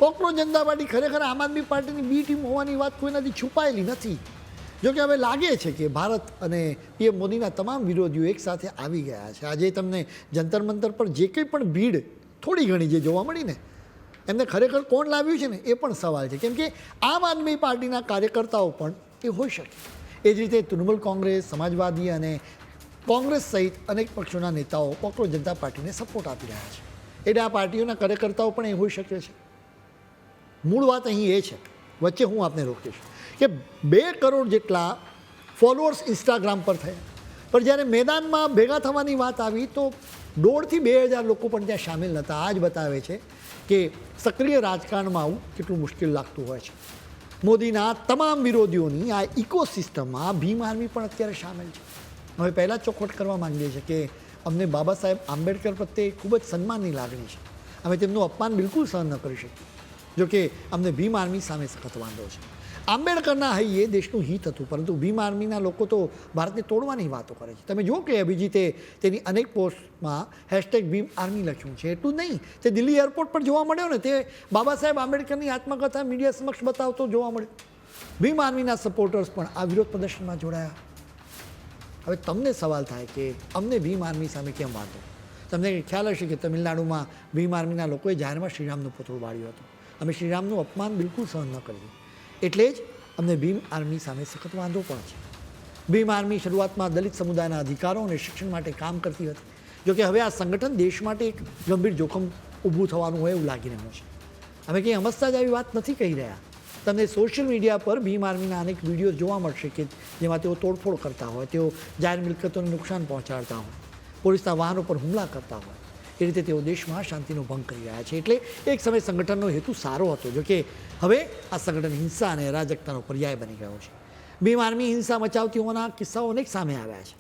Cockroach જનતા party ખરેખર આમ આદમી પાર્ટીની બી ટીમ હોવાની વાત કોઈનાથી છુપાયેલી નથી. જોકે હવે લાગે છે કે ભારત અને પીએમ મોદીના તમામ વિરોધીઓ એકસાથે આવી ગયા છે. આજે તમને જંતર મંતર પર જે કંઈ પણ ભીડ થોડી ઘણી જે જોવા મળી ને એમને ખરેખર કોણ લાવ્યું છે ને એ પણ સવાલ છે. કેમ કે આમ આદમી પાર્ટીના કાર્યકર્તાઓ પણ એ હોઈ શકે. એ જ રીતે તૃણમૂલ કોંગ્રેસ, સમાજવાદી અને કોંગ્રેસ સહિત અનેક પક્ષોના નેતાઓ કોકરોચ જનતા પાર્ટીને સપોર્ટ આપી રહ્યા છે. એટલે આ પાર્ટીઓના કાર્યકર્તાઓ પણ એ હોઈ શકે છે. મૂળ વાત અહીં એ છે, વચ્ચે હું આપને રોકીશ કે 2 કરોડ જેટલા ફોલોઅર્સ ઇન્સ્ટાગ્રામ પર થયા, પણ જ્યારે મેદાનમાં ભેગા થવાની વાત આવી તો 1,500 થી 2,000 લોકો પણ ત્યાં સામેલ નહોતા. આ જ બતાવે છે કે સક્રિય રાજકારણમાં આવું કેટલું મુશ્કેલ લાગતું હોય છે. મોદીના તમામ વિરોધીઓની આ ઇકોસિસ્ટમમાં ભીમ આર્મી પણ અત્યારે સામેલ છે. હવે પહેલાં ચોખવટ કરવા માંગીએ છીએ કે અમને બાબા સાહેબ આંબેડકર પ્રત્યે ખૂબ જ સન્માનની લાગણી છે. અમે તેમનું અપમાન બિલકુલ સહન ન કરી શકીએ. જોકે અમને ભીમ આર્મી સામે સખત વાંધો છે. આંબેડકરના હૈયે દેશનું હિત હતું, પરંતુ ભીમ આર્મીના લોકો તો ભારતને તોડવાની વાતો કરે છે. તમે જુઓ કે અભિજીતે તેની અનેક પોસ્ટમાં #ભીમ આર્મી લખ્યું છે. એટલું જ નહીં, તે દિલ્હી એરપોર્ટ પર જોવા મળ્યો ને તે બાબા સાહેબ આંબેડકરની આત્મકથા મીડિયા સમક્ષ બતાવતો જોવા મળ્યો. ભીમ આર્મીના સપોર્ટર્સ પણ આ વિરોધ પ્રદર્શનમાં જોડાયા. હવે તમને સવાલ થાય કે અમને ભીમ આર્મી સામે કેમ વાંધો? તમને ખ્યાલ હશે કે તમિલનાડુમાં ભીમ આર્મીના લોકોએ જાહેરમાં શ્રીરામનું પુતળું બાળ્યું હતું. અમે શ્રીરામનું અપમાન બિલકુલ સહન ન કર્યું. એટલે જ અમને ભીમ આર્મી સામે સખત વાંધો પણ છે. ભીમ આર્મી શરૂઆતમાં દલિત સમુદાયના અધિકારો અને શિક્ષણ માટે કામ કરતી હતી. જોકે હવે આ સંગઠન દેશ માટે એક ગંભીર જોખમ ઊભું થવાનું હોય એવું લાગી રહ્યું છે. અમે કંઈ સમજતા જ આવી વાત નથી કહી રહ્યા. તમને સોશિયલ મીડિયા પર ભીમ આર્મીના અનેક વિડીયો જોવા મળશે કે જેમાં તેઓ તોડફોડ કરતા હોય, તેઓ જાહેર મિલકતોને નુકસાન પહોંચાડતા હોય, પોલીસના વાહનો પર હુમલા કરતા હોય. એ રીતે તેઓ દેશમાં શાંતિનો ભંગ કરી રહ્યા છે. એટલે એક સમય સંગઠનનો હેતુ સારો હતો, જોકે હવે આ સંગઠન હિંસા અને અરાજકતાનો પર્યાય બની ગયો છે. ભીમ આર્મી હિંસા મચાવતી હોવાના કિસ્સાઓ અનેક સામે આવ્યા છે.